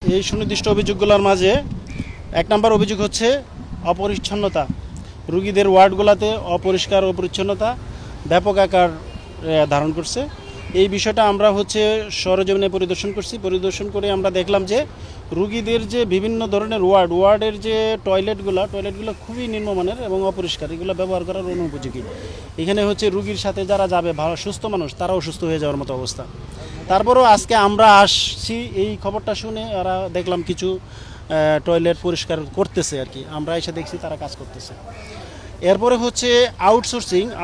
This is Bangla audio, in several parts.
এই সুনির্দিষ্ট অভিযোগগুলোর মাঝে এক নম্বর অভিযোগ হচ্ছে অপরিচ্ছন্নতা। রোগীদের ওয়ার্ডগুলোতে অপরিষ্কার অপরিচ্ছন্নতা ব্যাপক আকার ধারণ করছে। এই বিষয়টা আমরা সরেজমিনে পরিদর্শন করছি। পরিদর্শন করে আমরা দেখলাম যে রোগীদের যে বিভিন্ন ধরনের ওয়ার্ডের যে টয়লেটগুলো খুবই নিম্নমানের এবং অপরিষ্কার, এগুলো ব্যবহার করার অনুপযোগী। এখানে রোগীর সাথে যারা যাবে ভালো সুস্থ মানুষ, তারাও অসুস্থ হয়ে যাওয়ার মতো অবস্থা। তারপরেও আজকে আমরা আসছি, এই খবরটা শুনে ওরা দেখলাম কিছু টয়লেট পরিষ্কার করতেছে আর কি। আমরা এসে দেখছি তারা কাজ করতেছে। এরপরে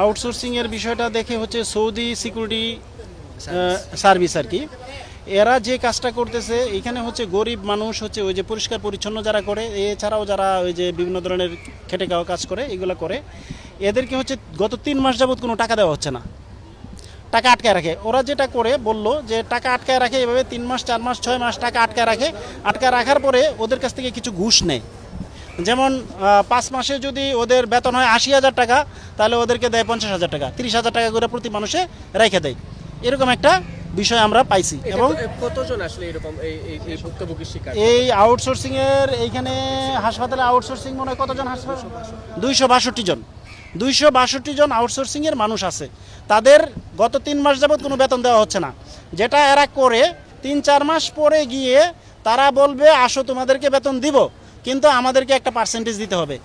আউটসোর্সিংয়ের বিষয়টা দেখে সৌদি সিকিউরিটি সার্ভিস আর কি, এরা যে কাজটা করতেছে এখানে গরিব মানুষ ওই যে পরিষ্কার পরিচ্ছন্ন যারা করে, এছাড়াও যারা ওই যে বিভিন্ন ধরনের খেটে খাওয়া কাজ করে, এগুলো করে, এদেরকে গত 3 মাস যাবত কোনো টাকা দেওয়া হচ্ছে না, টাকা আটকায় রাখে। ওরা যেটা করে বললো যে টাকা আটকায় রাখে, এভাবে 3 মাস 4 মাস 6 মাস টাকা আটকায় রাখে। আটকায় রাখার পরে ওদের কাছ থেকে কিছু ঘুষ নেয়। যেমন 5 মাসে যদি ওদের বেতন হয় 80,000 টাকা, তাহলে ওদেরকে দেয় 50,000 টাকা, 30,000 টাকা করে প্রতি মানুষে রেখে দেয়। এরকম একটা বিষয় আমরা পাইছি। এবং কতজন আসলে এরকম এই ভুক্তভোগীর শিকার? এই আউটসোর্সিং এর এইখানে হাসপাতালে আউটসোর্সিং মনে হয় কতজন হাসপাতাল 262 জন আউটসোর্সিং এর মানুষ আছে। তাদের গত 3 মাস যাবত কোনো বেতন দেওয়া হচ্ছে না। যেটা এরা করে 3-4 মাস পরে গিয়ে তারা বলবে আসো তোমাদেরকে বেতন দিব, কিন্তু আমাদেরকে একটা পার্সেন্টেজ দিতে হবে।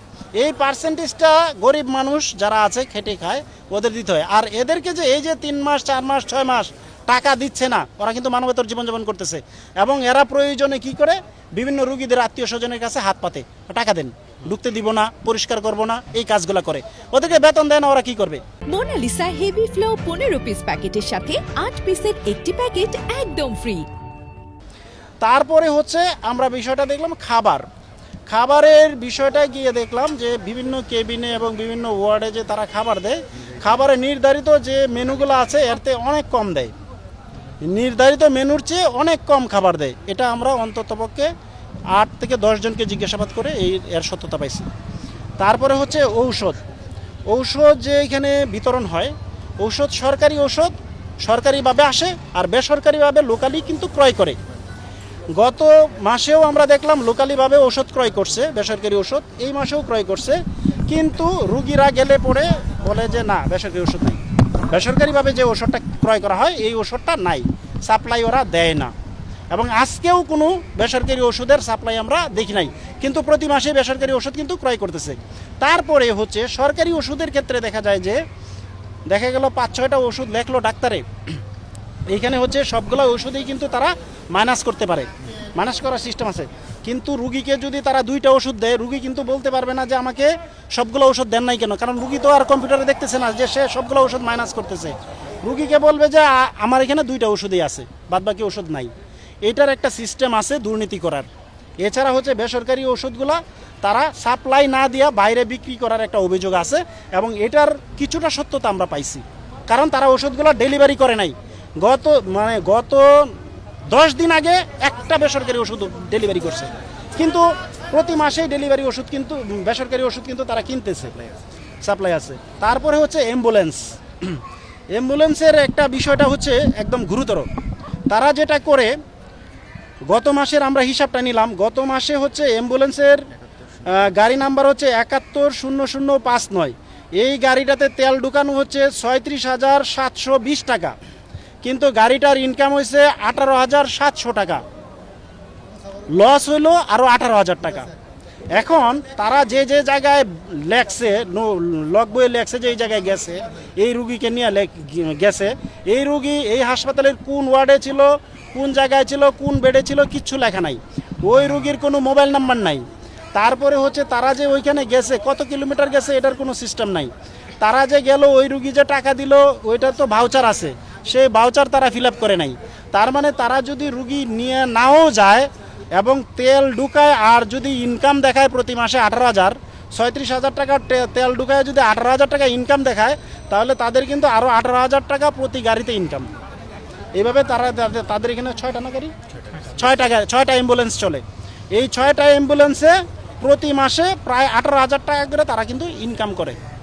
এই পার্সেন্টেজটা গরিব মানুষ যারা আছে খেটে খায় ওদের দিতে হয়। আর এদেরকে যে এই যে 3 মাস 4 মাস 6 মাস টাকা দিচ্ছে না, ওরা কিন্তু মানবেতর জীবনযাপন করতেছে। এবং এরা প্রয়োজনে কি করে বিভিন্ন রোগীদের আত্মীয় স্বজনের কাছে হাত পাতে, টাকা দেন, ঢুকতে দিব না, পরিষ্কার করব না, এই কাজগুলো করে। ওদেরকে বেতন দেয় না, ওরা কি করবে? মোনালিসা হেভি ফ্লো 15 পিস প্যাকেটের সাথে 8 পিসের একটি প্যাকেট একদম ফ্রি। তারপরে আমরা বিষয়টা দেখলাম খাবারের বিষয়টা গিয়ে দেখলাম যে বিভিন্ন কেবিনে এবং বিভিন্ন ওয়ার্ডে যে তারা খাবার দেয়, খাবারের নির্ধারিত যে মেনুগুলো আছে এরতে অনেক কম দেয়, নির্ধারিত মেনুর চেয়ে অনেক কম খাবার দেয়। এটা আমরা অন্ততপক্ষে 8 থেকে 10 জনকে জিজ্ঞাসাবাদ করে এর সত্যতা পাইছি। তারপরে ঔষধ যে এখানে বিতরণ হয়, সরকারি ঔষধ সরকারিভাবে আসে আর বেসরকারিভাবে লোকালি কিন্তু ক্রয় করে। গত মাসেও আমরা দেখলাম লোকালিভাবে ওষুধ ক্রয় করছে, বেসরকারি ওষুধ এই মাসেও ক্রয় করছে, কিন্তু রুগীরা গেলে পরে বলে যে না, বেসরকারি ওষুধ নাই। বেসরকারিভাবে যে ওষুধটা ক্রয় করা হয় এই ওষুধটা নাই, সাপ্লাই ওরা দেয় না। এবং আজকেও কোনো বেসরকারি ওষুধের সাপ্লাই আমরা দেখি নাই, কিন্তু প্রতি মাসে বেসরকারি ওষুধ কিন্তু ক্রয় করতেছে। তারপরে সরকারি ওষুধের ক্ষেত্রে দেখা যায় যে দেখা গেল 5-6টা ওষুধ লেখলো ডাক্তারে, এইখানে সবগুলো ওষুধেই কিন্তু তারা মাইনাস করতে পারে, মাইনাস করার সিস্টেম আছে। কিন্তু রুগীকে যদি তারা 2টা ওষুধ দেয়, রুগী কিন্তু বলতে পারবে না যে আমাকে সবগুলো ওষুধ দেন নাই কেন, কারণ রুগী তো আর কম্পিউটারে দেখতেছে না যে সে সবগুলো ওষুধ মাইনাস করতেছে। রুগীকে বলবে যে আমার এখানে 2টা ওষুধই আছে, বাদবাকি ওষুধ নাই। এটার একটা সিস্টেম আছে দুর্নীতি করার। এছাড়া বেসরকারি ওষুধগুলা তারা সাপ্লাই না দিয়া বাইরে বিক্রি করার একটা অভিযোগ আছে, এবং এটার কিছুটা সত্যতা আমরা পাইছি, কারণ তারা ওষুধগুলো ডেলিভারি করে নাই। গত 10 দিন আগে একটা বেসরকারি ওষুধ ডেলিভারি করছে, কিন্তু প্রতি মাসেই ডেলিভারি ওষুধ কিন্তু বেসরকারি ওষুধ কিন্তু তারা কিনতেছে, সাপ্লাই আছে। তারপরে অ্যাম্বুলেন্সের একটা বিষয়টা একদম গুরুতর। তারা যেটা করে, গত মাসের আমরা হিসাবটা নিলাম, গত মাসে অ্যাম্বুলেন্সের গাড়ি নাম্বার 710059, এই গাড়িটাতে তেল ঢুকানো 36,720 টাকা, কিন্তু গাড়িটার ইনকাম হয়েছে 18,700 টাকা, লস হইলো আরও 18,000 টাকা। এখন তারা যে জায়গায় লেখছে, লগ বইয়ে লেখছে যে এই জায়গায় গেছে, এই রুগীকে নিয়ে গেছে, এই রুগী এই হাসপাতালের কোন ওয়ার্ডে ছিল, কোন জায়গায় ছিল, কোন বেডে ছিল, কিচ্ছু লেখা নাই। ওই রুগীর কোনো মোবাইল নাম্বার নাই। তারপরে তারা যে ওইখানে গেছে, কত কিলোমিটার গেছে এটার কোনো সিস্টেম নাই। তারা যে গেল, ওই রুগী যে টাকা দিল ওইটার তো ভাউচার আছে, সেই ভাউচার তারা ফিল আপ করে নাই। তার মানে তারা যদি রুগী নিয়ে নাও যায় এবং তেল ঢুকায়, আর যদি ইনকাম দেখায় প্রতি মাসে 18,000, 36,000 টাকা তেল ঢুকায় যদি 18,000 টাকা ইনকাম দেখায়, তাহলে তাদের কিন্তু আরও 18,000 টাকা প্রতি গাড়িতে ইনকাম। এইভাবে তাদের এখানে 6টা না গাড়ি, 6টা অ্যাম্বুলেন্স চলে। এই 6টা অ্যাম্বুলেন্সে প্রতি মাসে প্রায় 18,000 টাকা করে তারা কিন্তু ইনকাম করে।